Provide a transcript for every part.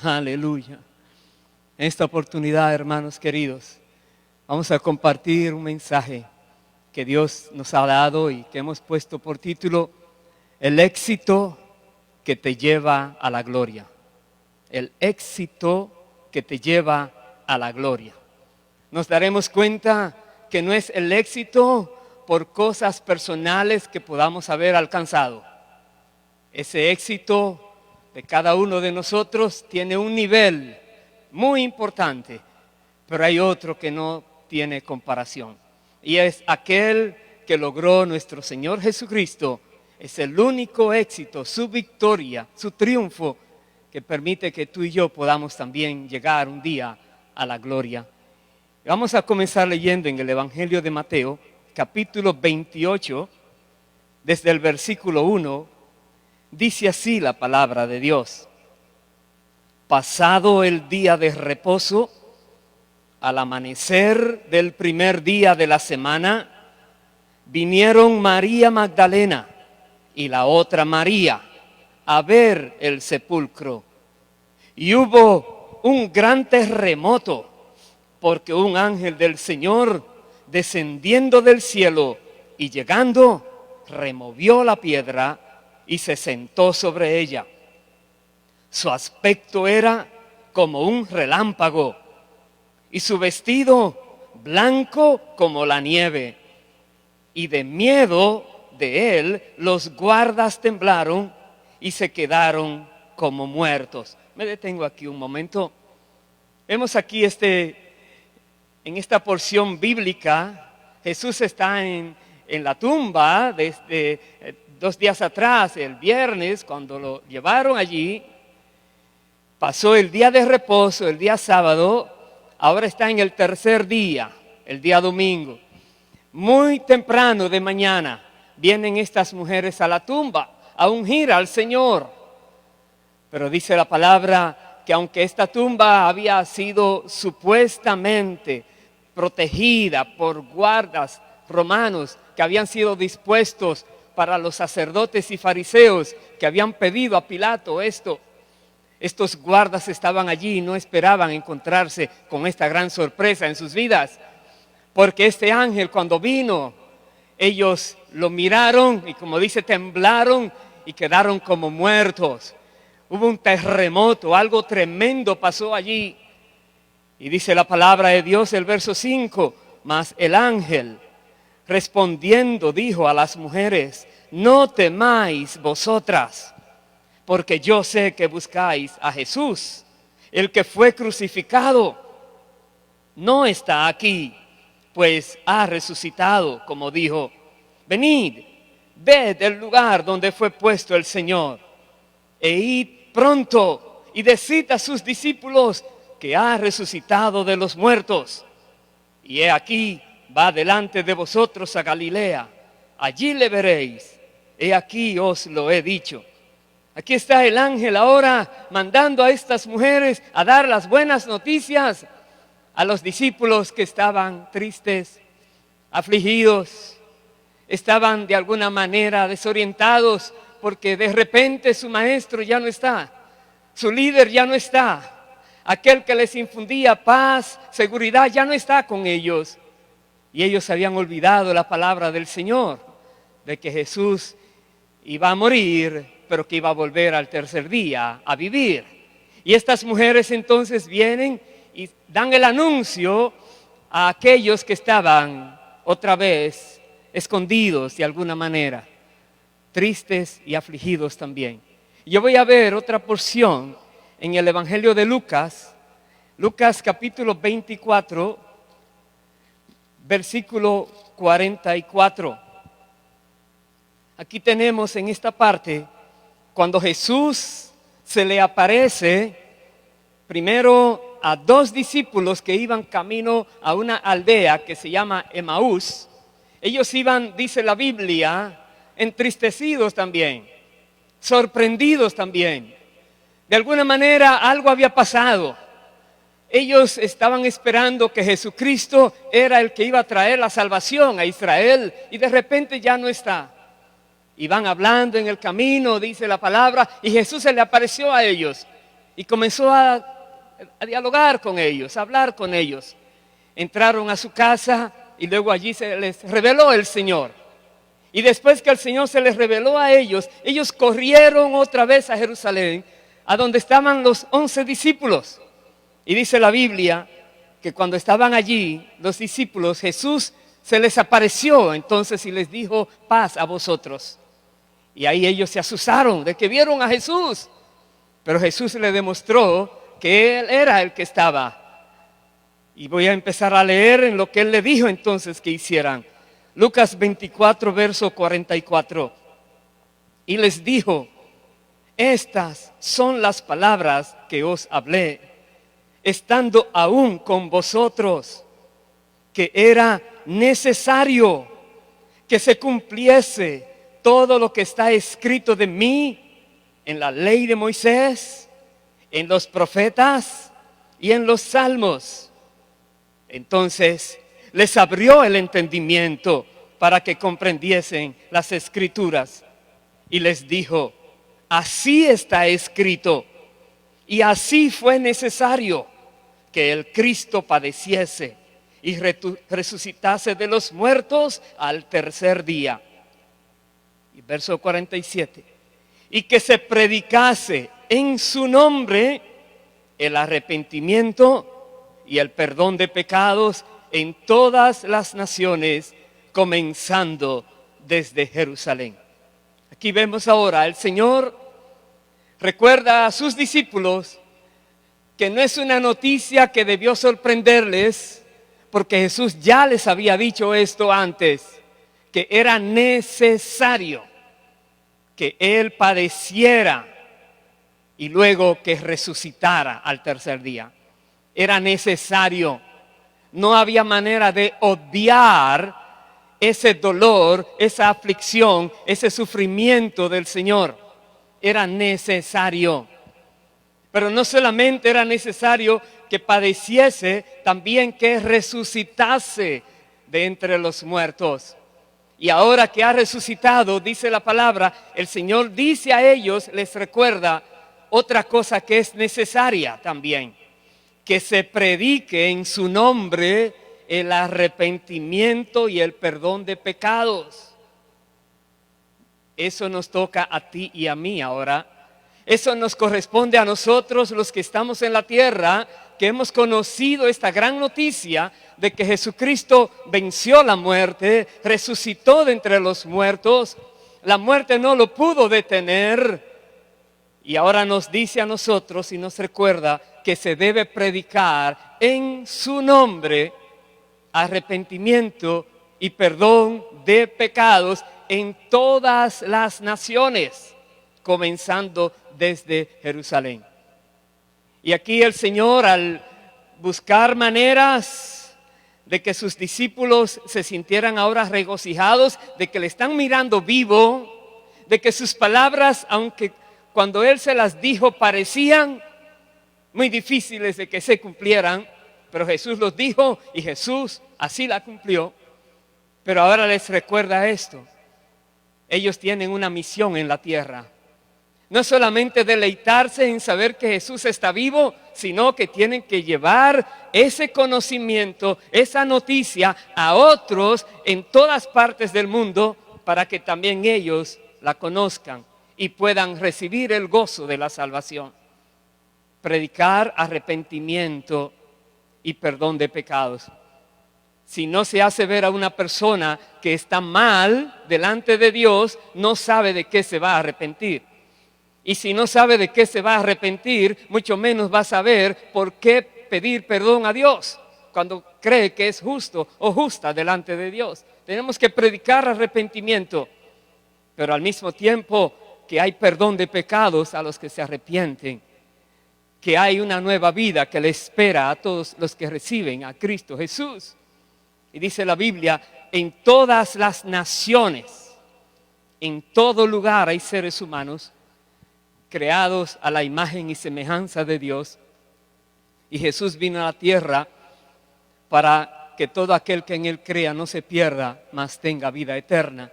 Aleluya. En esta oportunidad, hermanos queridos, vamos a compartir un mensaje que Dios nos ha dado y que hemos puesto por título: el éxito que te lleva a la gloria. El éxito que te lleva a la gloria. Nos daremos cuenta que no es el éxito por cosas personales que podamos haber alcanzado. Ese éxito de cada uno de nosotros tiene un nivel muy importante, pero hay otro que no tiene comparación. Y es aquel que logró nuestro Señor Jesucristo. Es el único éxito, su victoria, su triunfo, que permite que tú y yo podamos también llegar un día a la gloria. Vamos a comenzar leyendo en el Evangelio de Mateo, capítulo 28, desde el versículo 1. Dice así la palabra de Dios: pasado el día de reposo, al amanecer del primer día de la semana, vinieron María Magdalena y la otra María a ver el sepulcro. Y hubo un gran terremoto, porque un ángel del Señor, descendiendo del cielo y llegando, removió la piedra y se sentó sobre ella. Su aspecto era como un relámpago y su vestido blanco como la nieve. Y de miedo de él los guardas temblaron y se quedaron como muertos. Me detengo aquí un momento. Vemos aquí en esta porción bíblica, Jesús está en la tumba desde 2 días atrás, el viernes, cuando lo llevaron allí. Pasó el día de reposo, el día sábado. Ahora está en el tercer día, el día domingo. Muy temprano de mañana vienen estas mujeres a la tumba a ungir al Señor. Pero dice la palabra que aunque esta tumba había sido supuestamente protegida por guardas romanos que habían sido dispuestos para los sacerdotes y fariseos que habían pedido a Pilato esto, estos guardas estaban allí y no esperaban encontrarse con esta gran sorpresa en sus vidas, porque este ángel, cuando vino, ellos lo miraron y, como dice, temblaron y quedaron como muertos. Hubo un terremoto, algo tremendo pasó allí. Y dice la palabra de Dios, el verso 5, mas el ángel respondiendo dijo a las mujeres: no temáis vosotras, porque yo sé que buscáis a Jesús, el que fue crucificado. No está aquí, pues ha resucitado, como dijo. Venid, ved el lugar donde fue puesto el Señor, e id pronto y decid a sus discípulos que ha resucitado de los muertos. Y he aquí, va delante de vosotros a Galilea, allí le veréis. He aquí os lo he dicho. Aquí está el ángel ahora mandando a estas mujeres a dar las buenas noticias a los discípulos que estaban tristes, afligidos, estaban de alguna manera desorientados porque de repente su maestro ya no está, su líder ya no está, aquel que les infundía paz, seguridad ya no está con ellos. Y ellos habían olvidado la palabra del Señor, de que Jesús iba a morir, pero que iba a volver al tercer día a vivir. Y estas mujeres entonces vienen y dan el anuncio a aquellos que estaban otra vez escondidos de alguna manera, tristes y afligidos también. Yo voy a ver otra porción en el Evangelio de Lucas, Lucas capítulo 24, versículo 44. Aquí tenemos en esta parte cuando Jesús se le aparece primero a 2 discípulos que iban camino a una aldea que se llama Emaús. Ellos iban, dice la Biblia, entristecidos también, sorprendidos también. De alguna manera algo había pasado. Ellos estaban esperando que Jesucristo era el que iba a traer la salvación a Israel y de repente ya no está. Y van hablando en el camino, dice la palabra, y Jesús se le apareció a ellos y comenzó a dialogar con ellos, a hablar con ellos. Entraron a su casa y luego allí se les reveló el Señor. Y después que el Señor se les reveló a ellos, ellos corrieron otra vez a Jerusalén, a donde estaban los 11 discípulos. Y dice la Biblia que cuando estaban allí los discípulos, Jesús se les apareció entonces y les dijo: paz a vosotros. Y ahí ellos se asustaron de que vieron a Jesús. Pero Jesús les demostró que Él era el que estaba. Y voy a empezar a leer en lo que Él le dijo entonces que hicieran. Lucas 24, verso 44. Y les dijo: estas son las palabras que os hablé, estando aún con vosotros, que era necesario que se cumpliese todo lo que está escrito de mí en la ley de Moisés, en los profetas y en los salmos. Entonces les abrió el entendimiento para que comprendiesen las escrituras y les dijo: así está escrito y así fue necesario que el Cristo padeciese y resucitase de los muertos al tercer día. Y verso 47. Y que se predicase en su nombre el arrepentimiento y el perdón de pecados en todas las naciones, comenzando desde Jerusalén. Aquí vemos ahora, el Señor recuerda a sus discípulos que no es una noticia que debió sorprenderles, porque Jesús ya les había dicho esto antes, que era necesario que Él padeciera y luego que resucitara al tercer día. Era necesario. No había manera de obviar ese dolor, esa aflicción, ese sufrimiento del Señor. Era necesario. Pero no solamente era necesario que padeciese, también que resucitase de entre los muertos. Y ahora que ha resucitado, dice la palabra, el Señor dice a ellos, les recuerda otra cosa que es necesaria también: que se predique en su nombre el arrepentimiento y el perdón de pecados. Eso nos toca a ti y a mí ahora. Eso nos corresponde a nosotros, los que estamos en la tierra, que hemos conocido esta gran noticia de que Jesucristo venció la muerte, resucitó de entre los muertos. La muerte no lo pudo detener. Y ahora nos dice a nosotros y nos recuerda que se debe predicar en su nombre arrepentimiento y perdón de pecados en todas las naciones, comenzando desde Jerusalén. Y aquí el Señor, al buscar maneras de que sus discípulos se sintieran ahora regocijados, de que le están mirando vivo, de que sus palabras, aunque cuando Él se las dijo parecían muy difíciles de que se cumplieran, pero Jesús los dijo y Jesús así la cumplió. Pero ahora les recuerda esto: ellos tienen una misión en la tierra. No solamente deleitarse en saber que Jesús está vivo, sino que tienen que llevar ese conocimiento, esa noticia a otros en todas partes del mundo, para que también ellos la conozcan y puedan recibir el gozo de la salvación. Predicar arrepentimiento y perdón de pecados. Si no se hace ver a una persona que está mal delante de Dios, no sabe de qué se va a arrepentir. Y si no sabe de qué se va a arrepentir, mucho menos va a saber por qué pedir perdón a Dios cuando cree que es justo o justa delante de Dios. Tenemos que predicar arrepentimiento, pero al mismo tiempo que hay perdón de pecados a los que se arrepienten, que hay una nueva vida que le espera a todos los que reciben a Cristo Jesús. Y dice la Biblia, en todas las naciones, en todo lugar hay seres humanos creados a la imagen y semejanza de Dios. Y Jesús vino a la tierra para que todo aquel que en Él crea no se pierda, mas tenga vida eterna.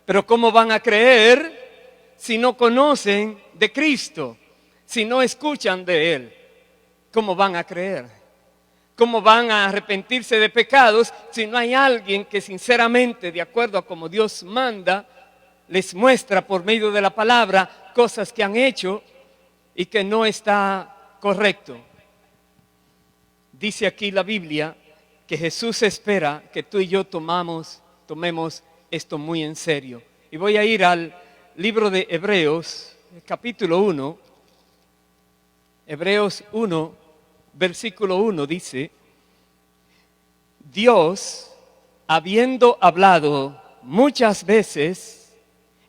Pero ¿cómo van a creer si no conocen de Cristo? Si no escuchan de Él, ¿cómo van a creer? ¿Cómo van a arrepentirse de pecados si no hay alguien que sinceramente, de acuerdo a como Dios manda, les muestra por medio de la palabra cosas que han hecho y que no está correcto? Dice aquí la Biblia que Jesús espera que tú y yo tomemos esto muy en serio. Y voy a ir al libro de Hebreos, capítulo 1. Hebreos 1, versículo 1 dice: Dios, habiendo hablado muchas veces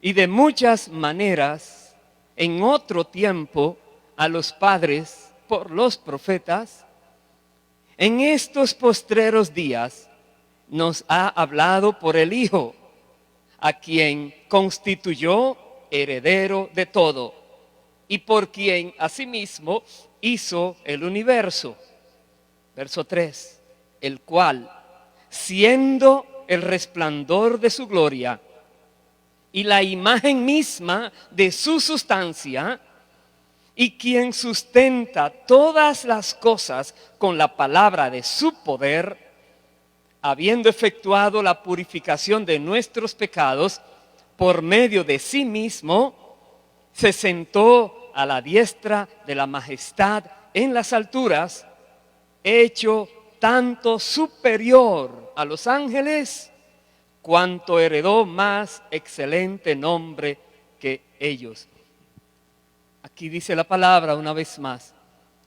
y de muchas maneras en otro tiempo a los padres por los profetas, en estos postreros días nos ha hablado por el Hijo, a quien constituyó heredero de todo y por quien asimismo hizo el universo. Verso 3, el cual, siendo el resplandor de su gloria y la imagen misma de su sustancia, y quien sustenta todas las cosas con la palabra de su poder, habiendo efectuado la purificación de nuestros pecados por medio de sí mismo, se sentó a la diestra de la majestad en las alturas, hecho tanto superior a los ángeles, cuanto heredó más excelente nombre que ellos. Aquí dice la palabra una vez más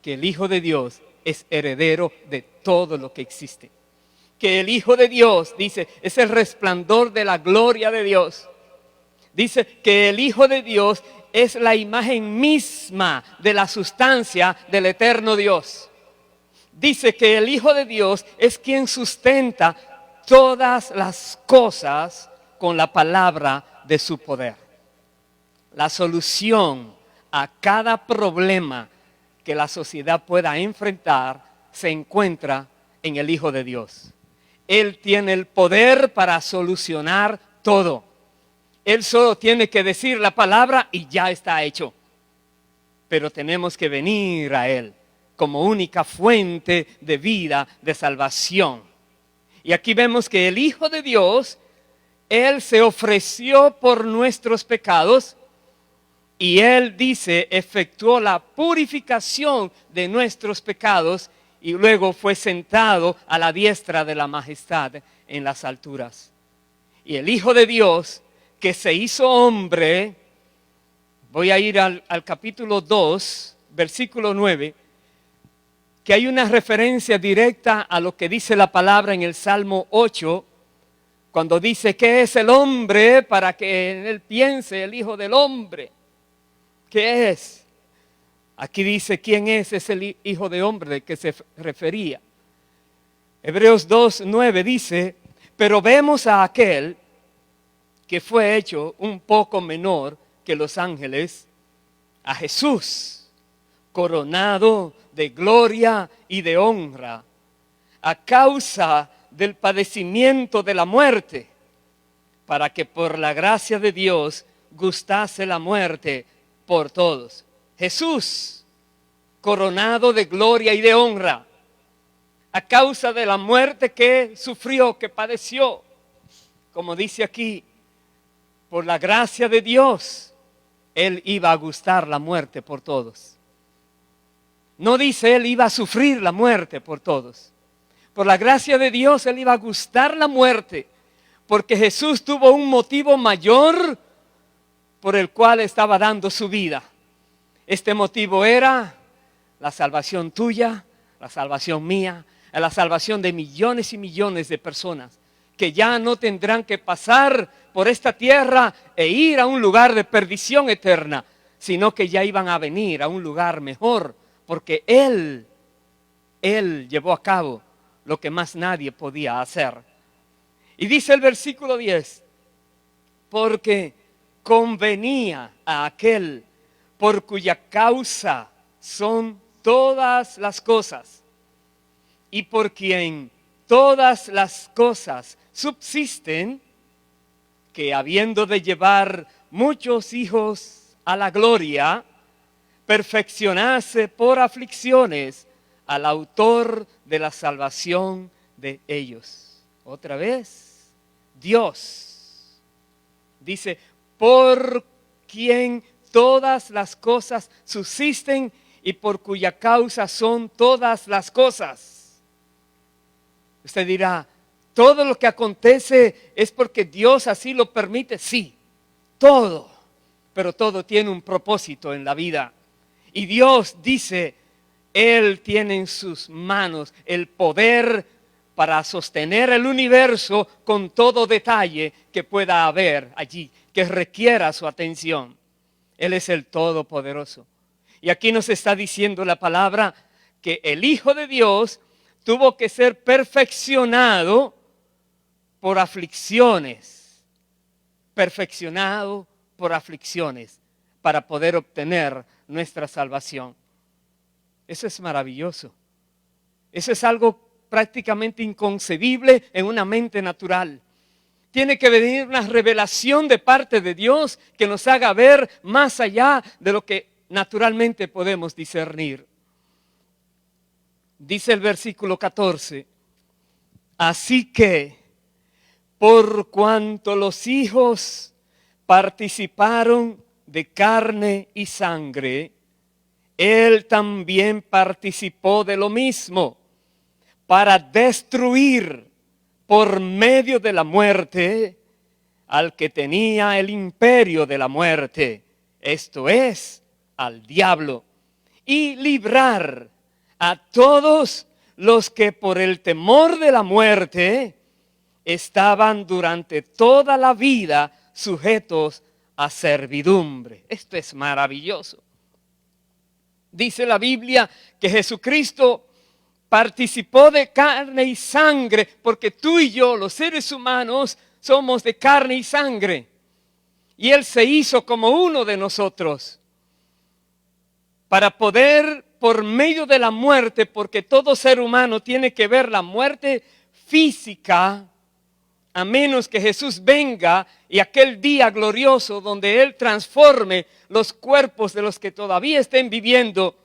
que el Hijo de Dios es heredero de todo lo que existe. Que el Hijo de Dios, dice, es el resplandor de la gloria de Dios. Dice que el Hijo de Dios es la imagen misma de la sustancia del eterno Dios. Dice que el Hijo de Dios es quien sustenta todas las cosas con la palabra de su poder. La solución a cada problema que la sociedad pueda enfrentar se encuentra en el Hijo de Dios. Él tiene el poder para solucionar todo. Él solo tiene que decir la palabra y ya está hecho. Pero tenemos que venir a Él como única fuente de vida, de salvación. Y aquí vemos que el Hijo de Dios, Él se ofreció por nuestros pecados. Y Él dice, efectuó la purificación de nuestros pecados y luego fue sentado a la diestra de la majestad en las alturas. Y el Hijo de Dios, que se hizo hombre, voy a ir al capítulo 2, versículo 9, que hay una referencia directa a lo que dice la palabra en el Salmo 8, cuando dice, ¿qué es el hombre para que en él piense el Hijo del hombre? ¿Qué es? Aquí dice quién es el Hijo de hombre de que se refería. Hebreos 2:9 dice, pero vemos a aquel que fue hecho un poco menor que los ángeles, a Jesús, coronado de gloria y de honra, a causa del padecimiento de la muerte, para que por la gracia de Dios gustase la muerte por todos. Jesús, coronado de gloria y de honra, a causa de la muerte que sufrió, que padeció. Como dice aquí, por la gracia de Dios, Él iba a gustar la muerte por todos. No dice Él iba a sufrir la muerte por todos. Por la gracia de Dios, Él iba a gustar la muerte, porque Jesús tuvo un motivo mayor por el cual estaba dando su vida. Este motivo era la salvación tuya, la salvación mía, la salvación de millones y millones de personas que ya no tendrán que pasar por esta tierra e ir a un lugar de perdición eterna, sino que ya iban a venir a un lugar mejor, porque Él llevó a cabo lo que más nadie podía hacer. Y dice el versículo 10, porque convenía a aquel por cuya causa son todas las cosas y por quien todas las cosas subsisten, que habiendo de llevar muchos hijos a la gloria, perfeccionarse por aflicciones al autor de la salvación de ellos. Otra vez, Dios dice, por quien todas las cosas subsisten y por cuya causa son todas las cosas. Usted dirá, ¿todo lo que acontece es porque Dios así lo permite? Sí, todo, pero todo tiene un propósito en la vida. Y Dios dice, Él tiene en sus manos el poder para sostener el universo con todo detalle que pueda haber allí, que requiera su atención. Él es el Todopoderoso. Y aquí nos está diciendo la palabra que el Hijo de Dios tuvo que ser perfeccionado por aflicciones. Perfeccionado por aflicciones para poder obtener nuestra salvación. Eso es maravilloso. Eso es algo prácticamente inconcebible en una mente natural. Tiene que venir una revelación de parte de Dios que nos haga ver más allá de lo que naturalmente podemos discernir. Dice el versículo 14, así que por cuanto los hijos participaron de carne y sangre, Él también participó de lo mismo, para destruir por medio de la muerte al que tenía el imperio de la muerte, esto es, al diablo, y librar a todos los que por el temor de la muerte estaban durante toda la vida sujetos a servidumbre. Esto es maravilloso. Dice la Biblia que Jesucristo participó de carne y sangre, porque tú y yo, los seres humanos, somos de carne y sangre. Y Él se hizo como uno de nosotros para poder, por medio de la muerte, porque todo ser humano tiene que ver la muerte física, a menos que Jesús venga y aquel día glorioso donde Él transforme los cuerpos de los que todavía estén viviendo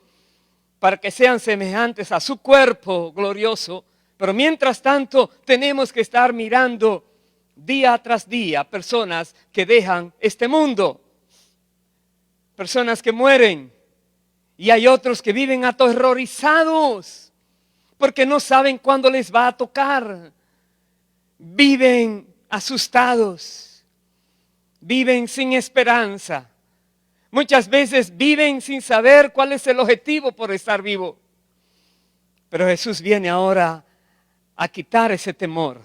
para que sean semejantes a su cuerpo glorioso. Pero mientras tanto tenemos que estar mirando día tras día personas que dejan este mundo, personas que mueren, y hay otros que viven aterrorizados porque no saben cuándo les va a tocar. Viven asustados, viven sin esperanza. Muchas veces viven sin saber cuál es el objetivo por estar vivo. Pero Jesús viene ahora a quitar ese temor.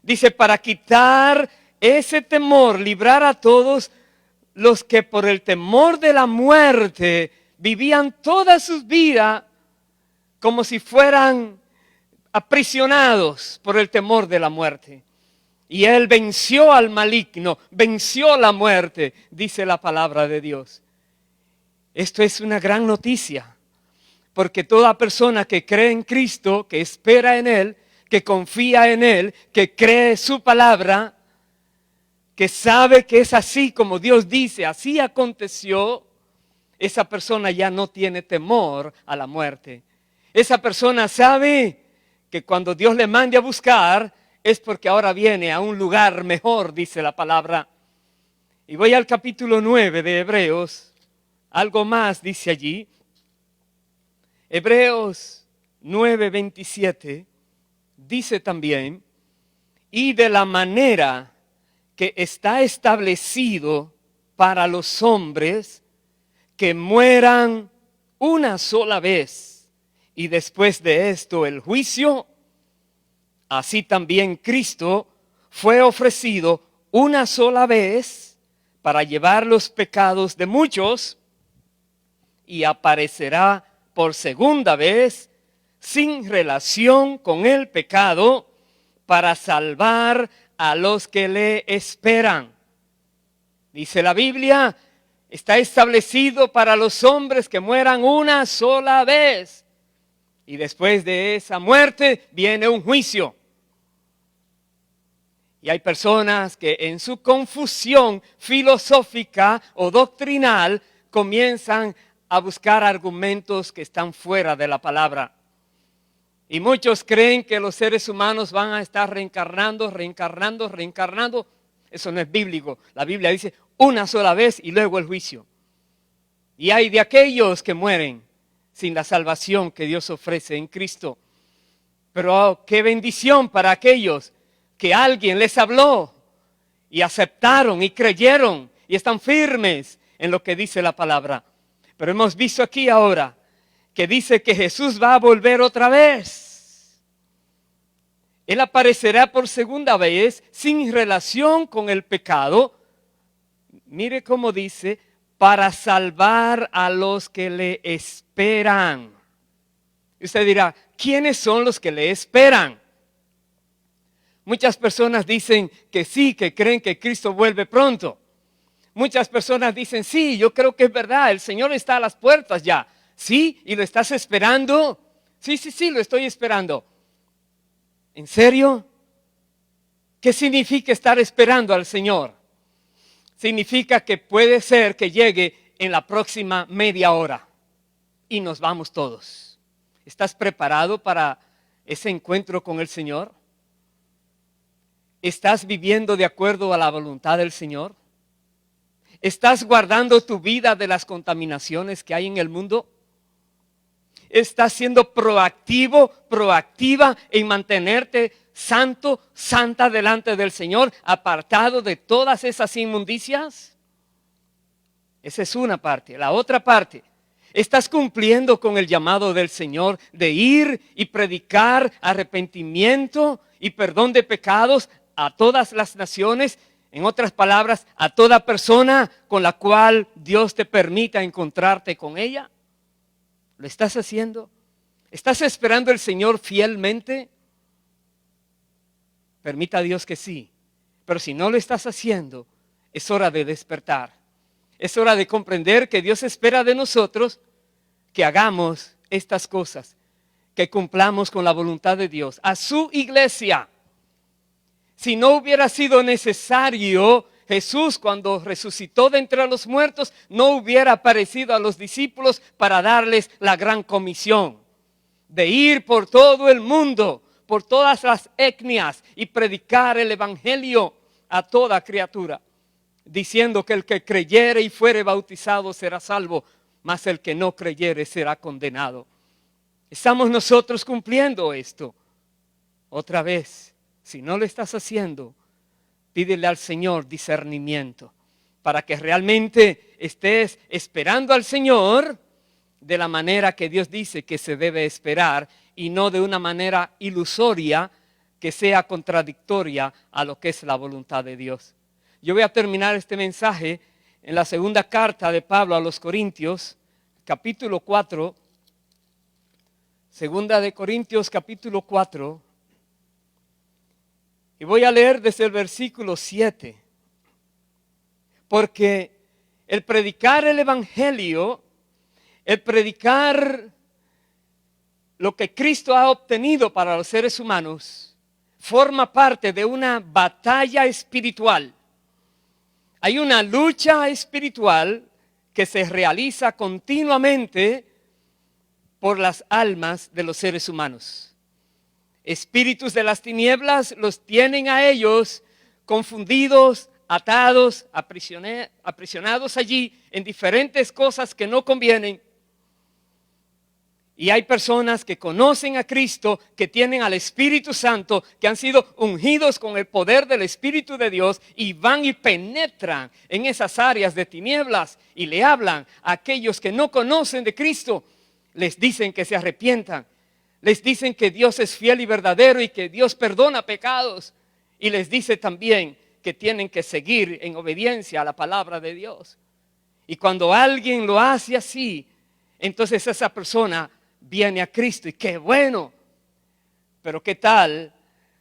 Dice, para quitar ese temor, librar a todos los que por el temor de la muerte vivían toda su vida como si fueran aprisionados por el temor de la muerte. Y Él venció al maligno, venció la muerte, dice la palabra de Dios. Esto es una gran noticia, porque toda persona que cree en Cristo, que espera en Él, que confía en Él, que cree su palabra, que sabe que es así como Dios dice, así aconteció, esa persona ya no tiene temor a la muerte. Esa persona sabe que cuando Dios le mande a buscar, es porque ahora viene a un lugar mejor, dice la palabra. Y voy al capítulo 9 de Hebreos, algo más dice allí. Hebreos 9:27 dice también, y de la manera que está establecido para los hombres que mueran una sola vez y después de esto el juicio, así también Cristo fue ofrecido una sola vez para llevar los pecados de muchos y aparecerá por segunda vez sin relación con el pecado para salvar a los que le esperan. Dice la Biblia, está establecido para los hombres que mueran una sola vez. Y después de esa muerte viene un juicio. Y hay personas que en su confusión filosófica o doctrinal comienzan a buscar argumentos que están fuera de la palabra. Y muchos creen que los seres humanos van a estar reencarnando. Eso no es bíblico. La Biblia dice una sola vez y luego el juicio. Y hay de aquellos que mueren sin la salvación que Dios ofrece en Cristo. Pero qué bendición para aquellos que alguien les habló y aceptaron y creyeron y están firmes en lo que dice la palabra. Pero hemos visto aquí ahora que dice que Jesús va a volver otra vez. Él aparecerá por segunda vez sin relación con el pecado. Mire cómo dice, para salvar a los que le esperan. Y usted dirá, ¿quiénes son los que le esperan? Muchas personas dicen que sí, que creen que Cristo vuelve pronto. Muchas personas dicen, sí, yo creo que es verdad, el Señor está a las puertas ya. ¿Sí? ¿Y lo estás esperando? Sí, lo estoy esperando. ¿En serio? ¿Qué significa estar esperando al Señor? Significa que puede ser que llegue en la próxima media hora y nos vamos todos. ¿Estás preparado para ese encuentro con el Señor? ¿Estás viviendo de acuerdo a la voluntad del Señor? ¿Estás guardando tu vida de las contaminaciones que hay en el mundo? ¿Estás siendo proactiva en mantenerte santo, santa delante del Señor, apartado de todas esas inmundicias? Esa es una parte. La otra parte, ¿estás cumpliendo con el llamado del Señor de ir y predicar arrepentimiento y perdón de pecados a todas las naciones? En otras palabras, a toda persona con la cual Dios te permita encontrarte con ella. ¿Lo estás haciendo? ¿Estás esperando al Señor fielmente? Permita a Dios que sí. Pero si no lo estás haciendo, es hora de despertar. Es hora de comprender que Dios espera de nosotros que hagamos estas cosas, que cumplamos con la voluntad de Dios a su iglesia. Si no hubiera sido necesario, Jesús cuando resucitó de entre los muertos no hubiera aparecido a los discípulos para darles la gran comisión de ir por todo el mundo, por todas las etnias y predicar el evangelio a toda criatura, diciendo que el que creyere y fuere bautizado será salvo, mas el que no creyere será condenado. ¿Estamos nosotros cumpliendo esto? Otra vez. Si no lo estás haciendo, pídele al Señor discernimiento para que realmente estés esperando al Señor de la manera que Dios dice que se debe esperar y no de una manera ilusoria que sea contradictoria a lo que es la voluntad de Dios. Yo voy a terminar este mensaje en la segunda carta de Pablo a los Corintios, capítulo 4, segunda de Corintios, capítulo 4. Y voy a leer desde el versículo 7, porque el predicar el evangelio, el predicar lo que Cristo ha obtenido para los seres humanos, forma parte de una batalla espiritual. Hay una lucha espiritual que se realiza continuamente por las almas de los seres humanos. Espíritus de las tinieblas los tienen a ellos confundidos, atados, aprisionados allí en diferentes cosas que no convienen. Y hay personas que conocen a Cristo, que tienen al Espíritu Santo, que han sido ungidos con el poder del Espíritu de Dios y van y penetran en esas áreas de tinieblas y le hablan a aquellos que no conocen de Cristo. Les dicen que se arrepientan. Les dicen que Dios es fiel y verdadero y que Dios perdona pecados. Y les dice también que tienen que seguir en obediencia a la palabra de Dios. Y cuando alguien lo hace así, entonces esa persona viene a Cristo y qué bueno. Pero qué tal,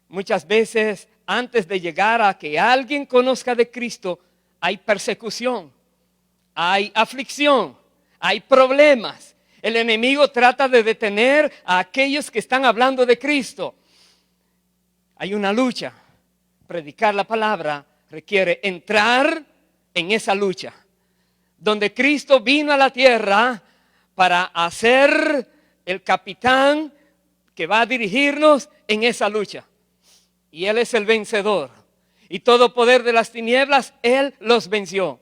muchas veces antes de llegar a que alguien conozca de Cristo, hay persecución, hay aflicción, hay problemas. El enemigo trata de detener a aquellos que están hablando de Cristo. Hay una lucha. Predicar la palabra requiere entrar en esa lucha. Donde Cristo vino a la tierra para hacer el capitán que va a dirigirnos en esa lucha. Y Él es el vencedor. Y todo poder de las tinieblas, Él los venció.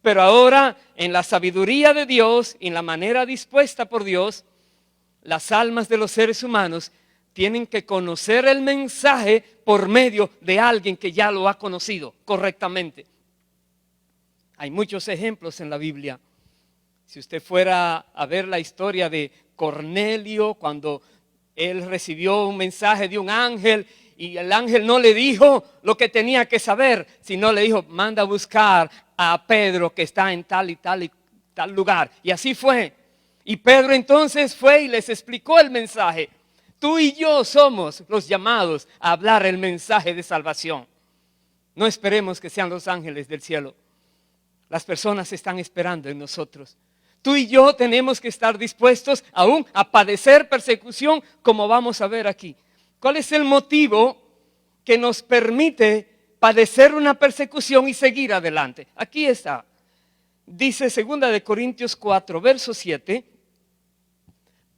Pero ahora, en la sabiduría de Dios, en la manera dispuesta por Dios, las almas de los seres humanos tienen que conocer el mensaje por medio de alguien que ya lo ha conocido correctamente. Hay muchos ejemplos en la Biblia. Si usted fuera a ver la historia de Cornelio, cuando él recibió un mensaje de un ángel y el ángel no le dijo lo que tenía que saber, sino le dijo, manda a buscar a Pedro que está en tal y tal lugar. Y así fue. Y Pedro entonces fue y les explicó el mensaje. Tú y yo somos los llamados a hablar el mensaje de salvación. No esperemos que sean los ángeles del cielo. Las personas están esperando en nosotros. Tú y yo tenemos que estar dispuestos aún a padecer persecución, como vamos a ver aquí. ¿Cuál es el motivo que nos permite padecer una persecución y seguir adelante? Aquí está. Dice 2 Corintios 4, verso 7.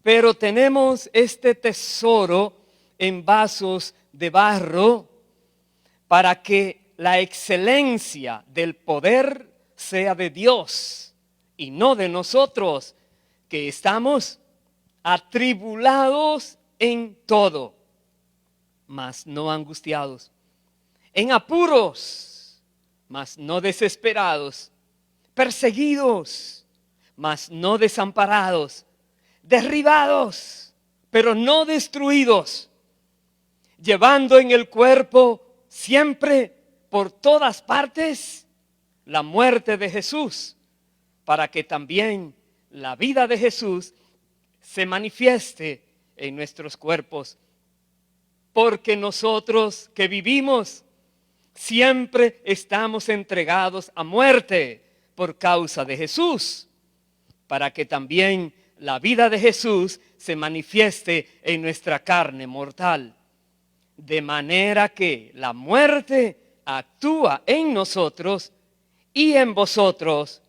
Pero tenemos este tesoro en vasos de barro para que la excelencia del poder sea de Dios y no de nosotros, que estamos atribulados en todo, mas no angustiados, en apuros, mas no desesperados, perseguidos, mas no desamparados, derribados, pero no destruidos, llevando en el cuerpo siempre por todas partes la muerte de Jesús, para que también la vida de Jesús se manifieste en nuestros cuerpos. Porque nosotros que vivimos siempre estamos entregados a muerte por causa de Jesús, para que también la vida de Jesús se manifieste en nuestra carne mortal. De manera que la muerte actúa en nosotros y en vosotros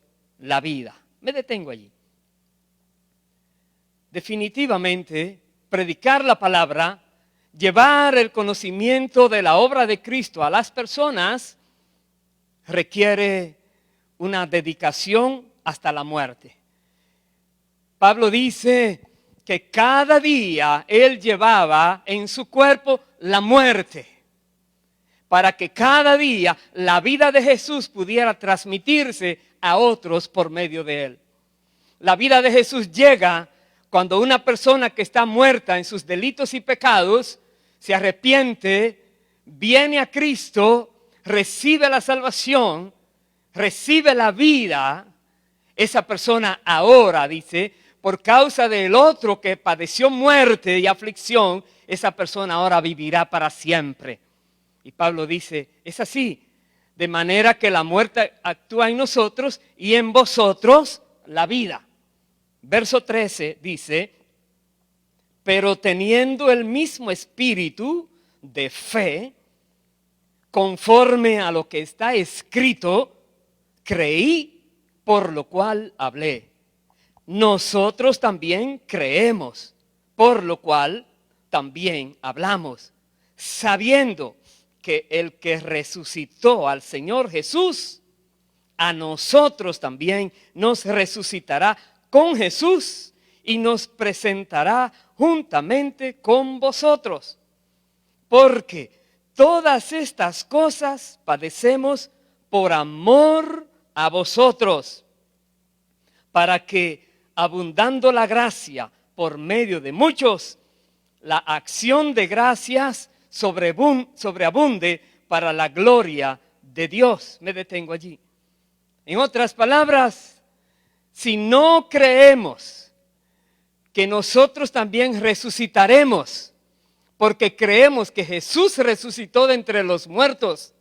la vida. Me detengo allí. Definitivamente, predicar la palabra, llevar el conocimiento de la obra de Cristo a las personas, requiere una dedicación hasta la muerte. Pablo dice que cada día él llevaba en su cuerpo la muerte, para que cada día la vida de Jesús pudiera transmitirse a otros por medio de él. La vida de Jesús llega cuando una persona que está muerta en sus delitos y pecados se arrepiente, viene a Cristo, recibe la salvación, recibe la vida. Esa persona ahora, dice, por causa del otro que padeció muerte y aflicción, esa persona ahora vivirá para siempre. Y Pablo dice, es así, de manera que la muerte actúa en nosotros y en vosotros la vida. Verso 13 dice, pero teniendo el mismo espíritu de fe, conforme a lo que está escrito, creí, por lo cual hablé. Nosotros también creemos, por lo cual también hablamos, sabiendo que el que resucitó al Señor Jesús, a nosotros también nos resucitará con Jesús y nos presentará juntamente con vosotros. Porque todas estas cosas padecemos por amor a vosotros, para que, abundando la gracia por medio de muchos, la acción de gracias sobreabunde para la gloria de Dios. Me detengo allí. En otras palabras, si no creemos que nosotros también resucitaremos, porque creemos que Jesús resucitó de entre los muertos,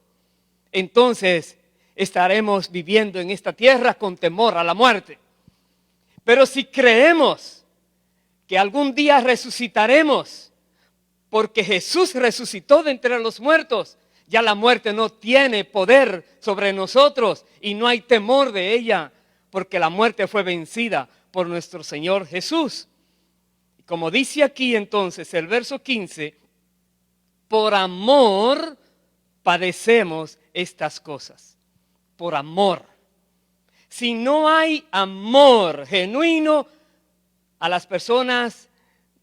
entonces estaremos viviendo en esta tierra con temor a la muerte. Pero si creemos que algún día resucitaremos, porque Jesús resucitó de entre los muertos, ya la muerte no tiene poder sobre nosotros y no hay temor de ella, porque la muerte fue vencida por nuestro Señor Jesús. Como dice aquí entonces el verso 15, por amor padecemos estas cosas. Por amor. Si no hay amor genuino, a las personas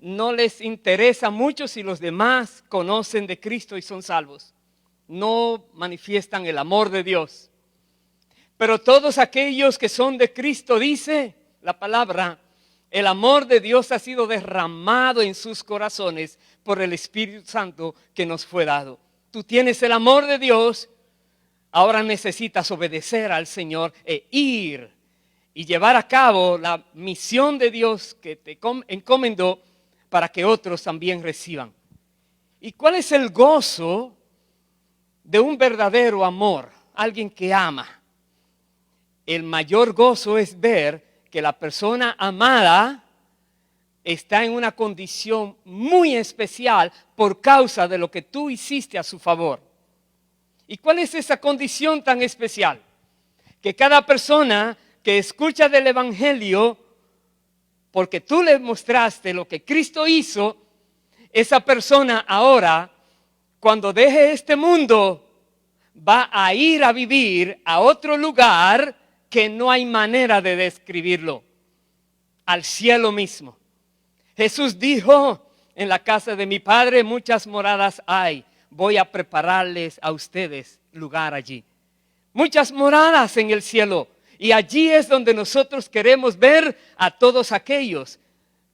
no les interesa mucho si los demás conocen de Cristo y son salvos. No manifiestan el amor de Dios. Pero todos aquellos que son de Cristo, dice la palabra, el amor de Dios ha sido derramado en sus corazones por el Espíritu Santo que nos fue dado. Tú tienes el amor de Dios, ahora necesitas obedecer al Señor e ir y llevar a cabo la misión de Dios que te encomendó para que otros también reciban. ¿Y cuál es el gozo de un verdadero amor? Alguien que ama. El mayor gozo es ver que la persona amada está en una condición muy especial por causa de lo que tú hiciste a su favor. ¿Y cuál es esa condición tan especial? Que cada persona que escucha del Evangelio, porque tú le mostraste lo que Cristo hizo, esa persona ahora, cuando deje este mundo, va a ir a vivir a otro lugar que no hay manera de describirlo, al cielo mismo. Jesús dijo, en la casa de mi Padre muchas moradas hay, voy a prepararles a ustedes lugar allí. Muchas moradas en el cielo, y allí es donde nosotros queremos ver a todos aquellos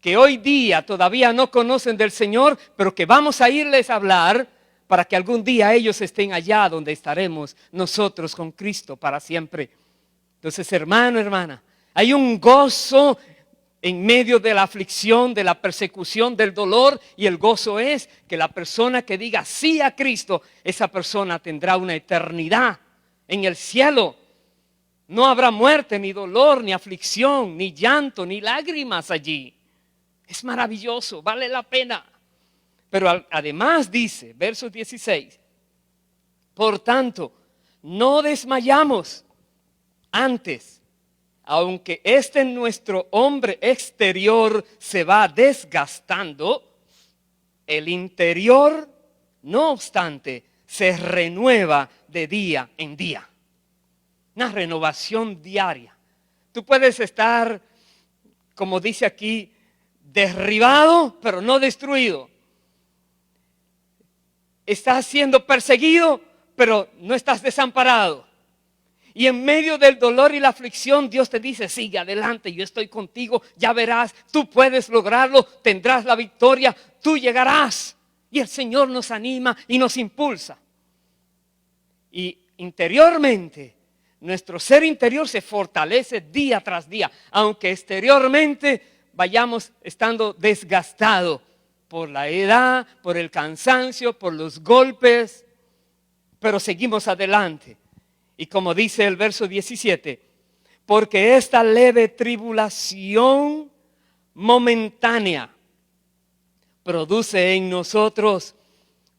que hoy día todavía no conocen del Señor, pero que vamos a irles a hablar para que algún día ellos estén allá donde estaremos nosotros con Cristo para siempre. Entonces, hermano, hermana, hay un gozo en medio de la aflicción, de la persecución, del dolor, y el gozo es que la persona que diga sí a Cristo, esa persona tendrá una eternidad en el cielo. No habrá muerte, ni dolor, ni aflicción, ni llanto, ni lágrimas allí. Es maravilloso, vale la pena. Pero además dice, verso 16, por tanto, no desmayamos. Antes, aunque nuestro hombre exterior se va desgastando, el interior, no obstante, se renueva de día en día. Una renovación diaria. Tú puedes estar, como dice aquí, derribado, pero no destruido. Estás siendo perseguido, pero no estás desamparado. Y en medio del dolor y la aflicción, Dios te dice, sigue adelante, yo estoy contigo, ya verás, tú puedes lograrlo, tendrás la victoria, tú llegarás. Y el Señor nos anima y nos impulsa. Y interiormente, nuestro ser interior se fortalece día tras día, aunque exteriormente vayamos estando desgastados por la edad, por el cansancio, por los golpes, pero seguimos adelante. Y como dice el verso 17, porque esta leve tribulación momentánea produce en nosotros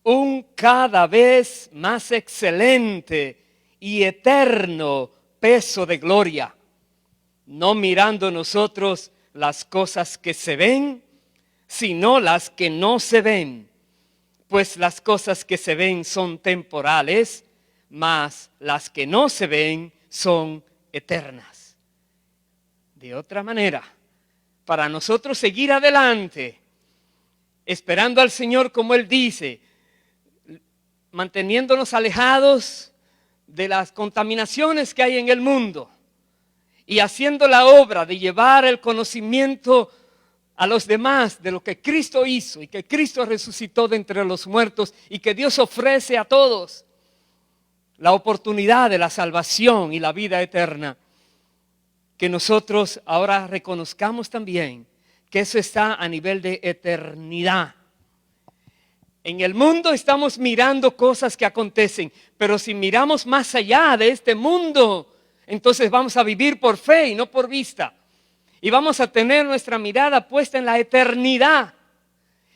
un cada vez más excelente y eterno peso de gloria, no mirando nosotros las cosas que se ven, sino las que no se ven, pues las cosas que se ven son temporales, mas las que no se ven son eternas. De otra manera, para nosotros seguir adelante, esperando al Señor como Él dice, manteniéndonos alejados de las contaminaciones que hay en el mundo y haciendo la obra de llevar el conocimiento a los demás de lo que Cristo hizo y que Cristo resucitó de entre los muertos y que Dios ofrece a todos la oportunidad de la salvación y la vida eterna. Que nosotros ahora reconozcamos también que eso está a nivel de eternidad. En el mundo estamos mirando cosas que acontecen, pero si miramos más allá de este mundo, entonces vamos a vivir por fe y no por vista. Y vamos a tener nuestra mirada puesta en la eternidad.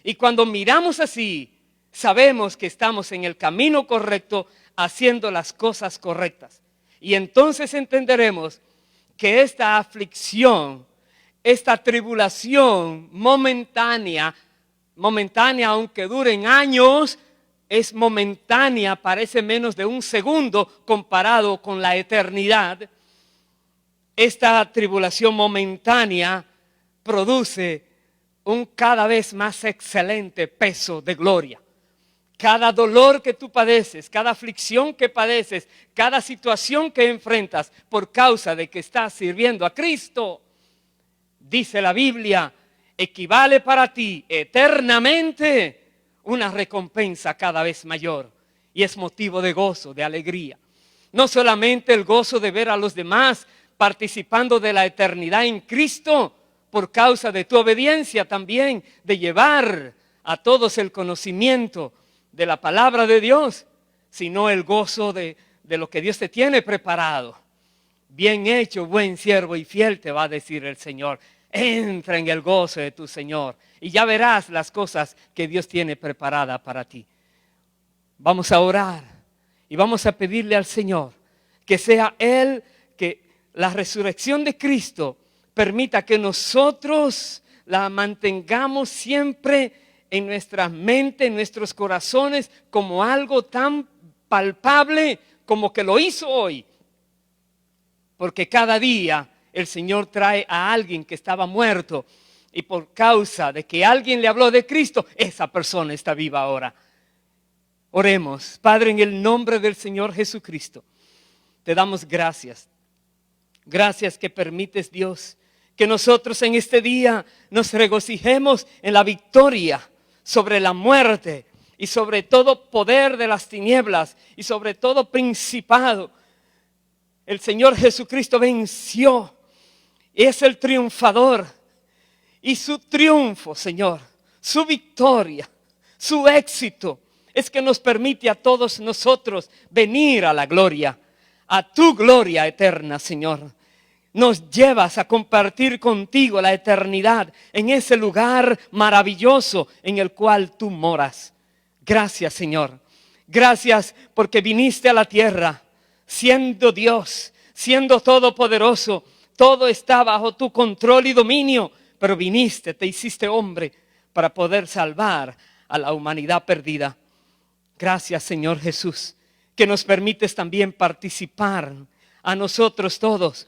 Y cuando miramos así, sabemos que estamos en el camino correcto, haciendo las cosas correctas. Y entonces entenderemos que esta aflicción esta tribulación momentánea aunque duren años, es momentánea, parece menos de un segundo comparado con la eternidad. Esta tribulación momentánea produce un cada vez más excelente peso de gloria. Cada dolor que tú padeces, cada aflicción que padeces, cada situación que enfrentas por causa de que estás sirviendo a Cristo, dice la Biblia, equivale para ti eternamente una recompensa cada vez mayor. Y es motivo de gozo, de alegría. No solamente el gozo de ver a los demás participando de la eternidad en Cristo por causa de tu obediencia, también de llevar a todos el conocimiento de la palabra de Dios, sino el gozo de lo que Dios te tiene preparado. Bien hecho, buen siervo y fiel, te va a decir el Señor. Entra en el gozo de tu Señor y ya verás las cosas que Dios tiene preparada para ti. Vamos a orar y vamos a pedirle al Señor que sea Él, que la resurrección de Cristo permita que nosotros la mantengamos siempre en nuestra mente, en nuestros corazones, como algo tan palpable como que lo hizo hoy. Porque cada día el Señor trae a alguien que estaba muerto y por causa de que alguien le habló de Cristo, esa persona está viva ahora. Oremos. Padre, en el nombre del Señor Jesucristo, te damos gracias. Gracias que permites, Dios, que nosotros en este día nos regocijemos en la victoria sobre la muerte y sobre todo poder de las tinieblas y sobre todo principado. El Señor Jesucristo venció, es el triunfador y su triunfo, Señor, su victoria, su éxito es que nos permite a todos nosotros venir a la gloria, a tu gloria eterna, Señor. Nos llevas a compartir contigo la eternidad en ese lugar maravilloso en el cual tú moras. Gracias, Señor. Gracias porque viniste a la tierra siendo Dios, siendo todopoderoso. Todo está bajo tu control y dominio, pero viniste, te hiciste hombre para poder salvar a la humanidad perdida. Gracias, Señor Jesús, que nos permites también participar a nosotros todos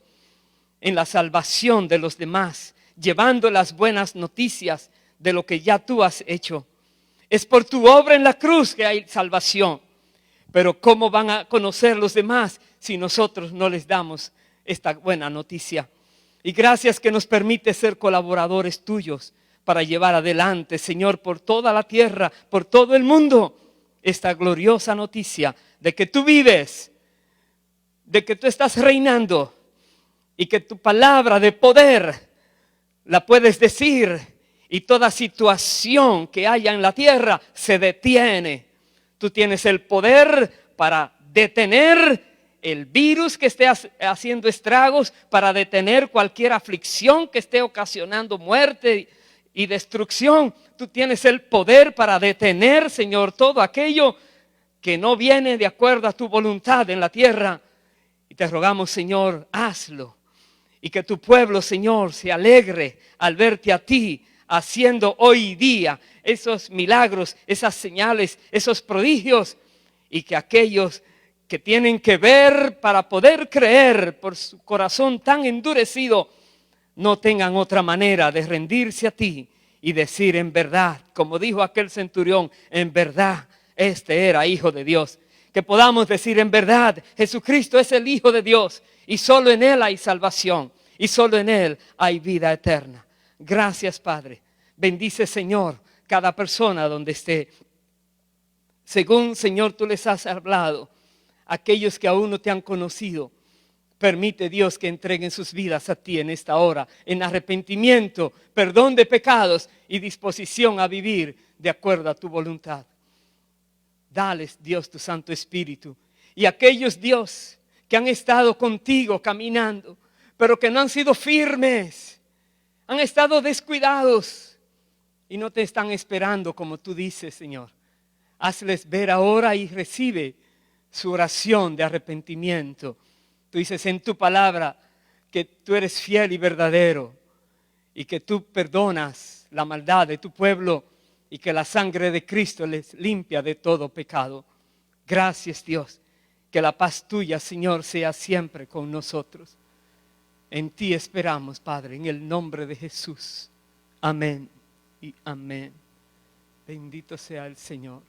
en la salvación de los demás, llevando las buenas noticias de lo que ya tú has hecho. Es por tu obra en la cruz que hay salvación. Pero ¿cómo van a conocer los demás si nosotros no les damos esta buena noticia? Y gracias que nos permite ser colaboradores tuyos para llevar adelante, Señor, por toda la tierra, por todo el mundo, esta gloriosa noticia de que tú vives, de que tú estás reinando y que tu palabra de poder la puedes decir y toda situación que haya en la tierra se detiene. Tú tienes el poder para detener el virus que esté haciendo estragos, para detener cualquier aflicción que esté ocasionando muerte y destrucción. Tú tienes el poder para detener, Señor, todo aquello que no viene de acuerdo a tu voluntad en la tierra. Y te rogamos, Señor, hazlo. Y que tu pueblo, Señor, se alegre al verte a ti haciendo hoy día esos milagros, esas señales, esos prodigios. Y que aquellos que tienen que ver para poder creer por su corazón tan endurecido, no tengan otra manera de rendirse a ti y decir en verdad, como dijo aquel centurión, en verdad este era hijo de Dios. Que podamos decir en verdad, Jesucristo es el Hijo de Dios y solo en Él hay salvación y solo en Él hay vida eterna. Gracias, Padre. Bendice, Señor, cada persona donde esté. Según, Señor, tú les has hablado, aquellos que aún no te han conocido, permite, Dios, que entreguen sus vidas a ti en esta hora, en arrepentimiento, perdón de pecados y disposición a vivir de acuerdo a tu voluntad. Dales, Dios, tu Santo Espíritu. Y aquellos, Dios, que han estado contigo caminando, pero que no han sido firmes, han estado descuidados y no te están esperando como tú dices, Señor. Hazles ver ahora y recibe su oración de arrepentimiento. Tú dices en tu palabra que tú eres fiel y verdadero y que tú perdonas la maldad de tu pueblo y que la sangre de Cristo les limpia de todo pecado. Gracias, Dios, que la paz tuya, Señor, sea siempre con nosotros. En ti esperamos, Padre, en el nombre de Jesús. Amén y amén. Bendito sea el Señor.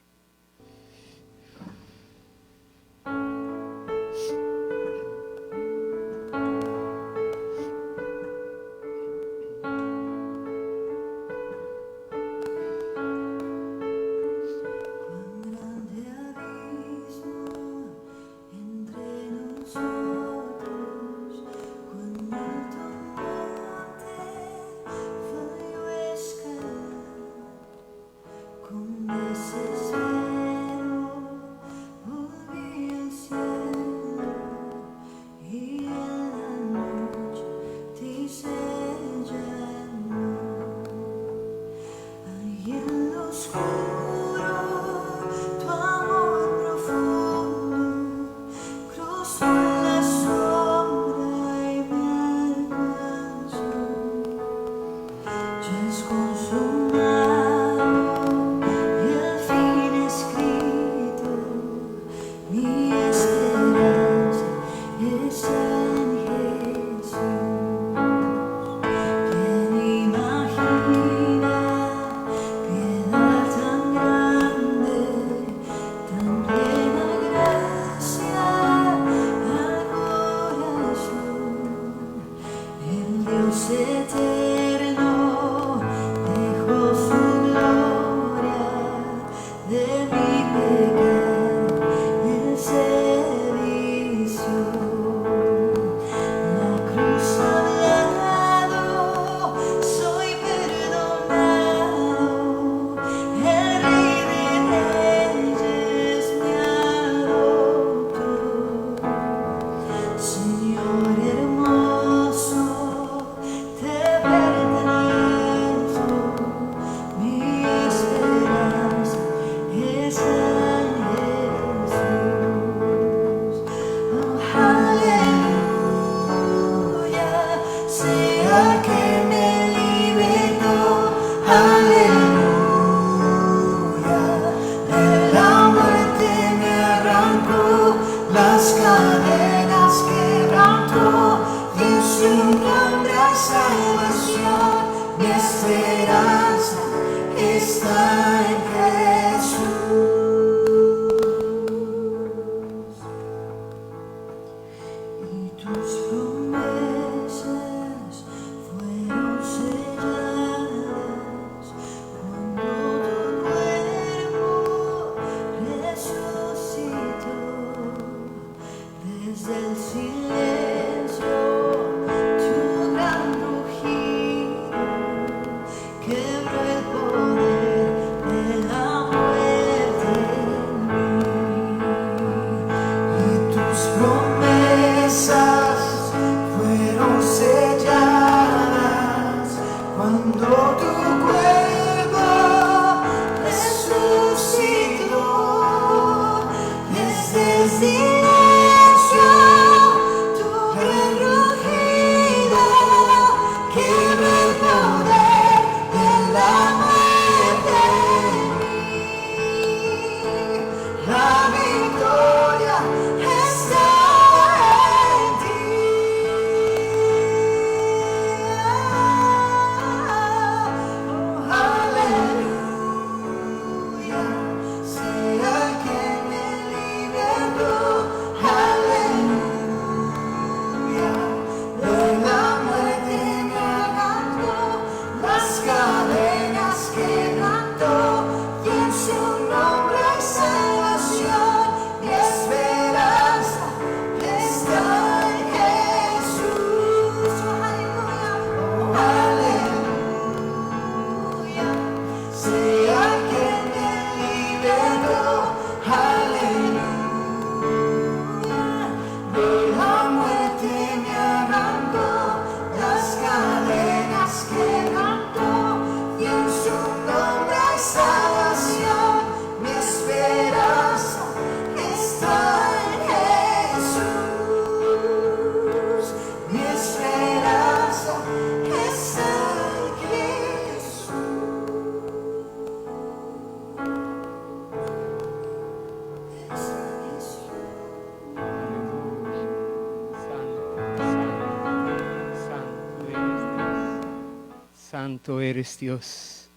santo eres Dios.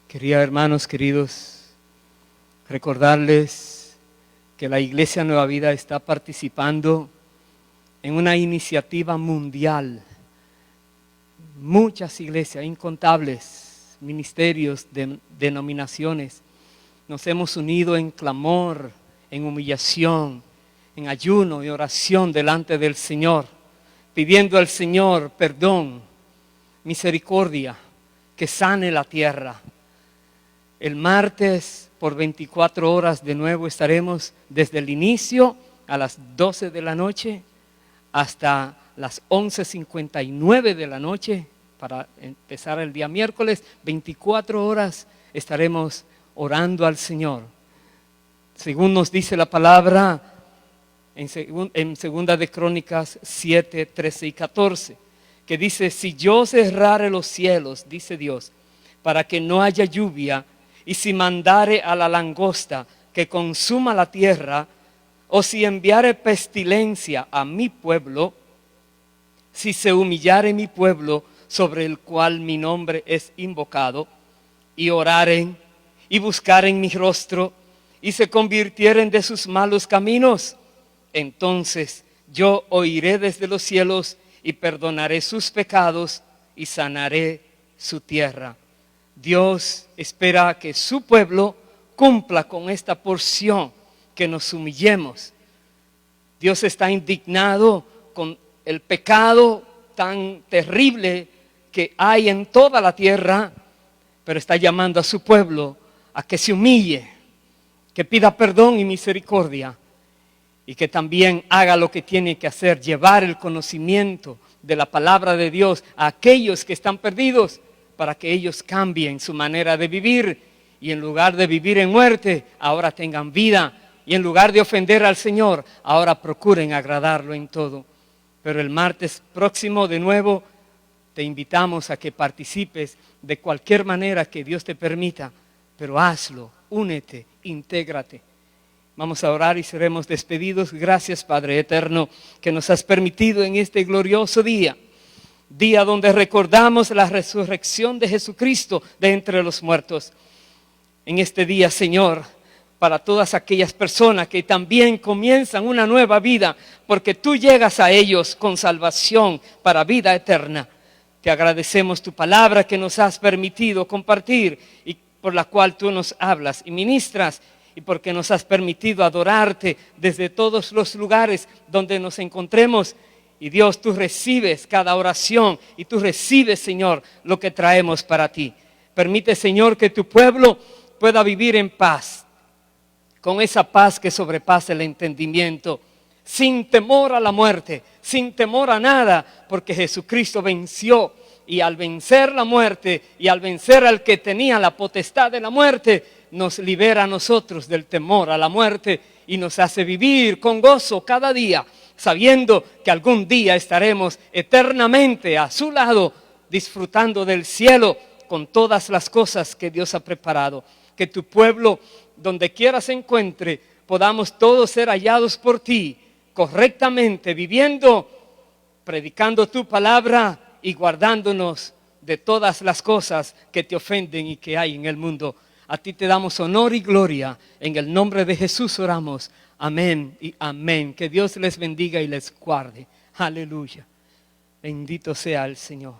Quería, hermanos queridos, recordarles que la Iglesia Nueva Vida está participando en una iniciativa mundial. Muchas iglesias, incontables ministerios, denominaciones, nos hemos unido en clamor, en humillación, en ayuno y oración delante del Señor, pidiendo al Señor perdón, misericordia, que sane la tierra. El martes por 24 horas de nuevo estaremos desde el inicio a las 12 de la noche hasta las 11:59 de la noche para empezar el día miércoles. 24 horas estaremos orando al Señor. Según nos dice la palabra en segunda de Crónicas 7, 13 y 14, que dice: si yo cerrare los cielos, dice Dios, para que no haya lluvia, y si mandare a la langosta que consuma la tierra, o si enviare pestilencia a mi pueblo, si se humillare mi pueblo sobre el cual mi nombre es invocado, y oraren y buscaren mi rostro, y se convirtieren de sus malos caminos, entonces yo oiré desde los cielos y perdonaré sus pecados y sanaré su tierra. Dios espera que su pueblo cumpla con esta porción, que nos humillemos. Dios está indignado con el pecado tan terrible que hay en toda la tierra, pero está llamando a su pueblo a que se humille, que pida perdón y misericordia, y que también haga lo que tiene que hacer, llevar el conocimiento de la palabra de Dios a aquellos que están perdidos, para que ellos cambien su manera de vivir, y en lugar de vivir en muerte, ahora tengan vida, y en lugar de ofender al Señor, ahora procuren agradarlo en todo. Pero el martes próximo de nuevo te invitamos a que participes de cualquier manera que Dios te permita, pero hazlo, únete, intégrate. Vamos a orar y seremos despedidos. Gracias, Padre eterno, que nos has permitido en este glorioso día donde recordamos la resurrección de Jesucristo de entre los muertos. En este día, Señor, para todas aquellas personas que también comienzan una nueva vida, porque tú llegas a ellos con salvación para vida eterna. Te agradecemos tu palabra que nos has permitido compartir y por la cual tú nos hablas y ministras, y porque nos has permitido adorarte desde todos los lugares donde nos encontremos. Y Dios, tú recibes cada oración y tú recibes, Señor, lo que traemos para ti. Permite, Señor, que tu pueblo pueda vivir en paz, con esa paz que sobrepasa el entendimiento, sin temor a la muerte, sin temor a nada, porque Jesucristo venció, y al vencer la muerte y al vencer al que tenía la potestad de la muerte, nos libera a nosotros del temor a la muerte y nos hace vivir con gozo cada día, sabiendo que algún día estaremos eternamente a su lado, disfrutando del cielo con todas las cosas que Dios ha preparado. Que tu pueblo, donde quiera se encuentre, podamos todos ser hallados por ti, correctamente viviendo, predicando tu palabra y guardándonos de todas las cosas que te ofenden y que hay en el mundo. A ti te damos honor y gloria. En el nombre de Jesús oramos. Amén y amén. Que Dios les bendiga y les guarde. Aleluya. Bendito sea el Señor.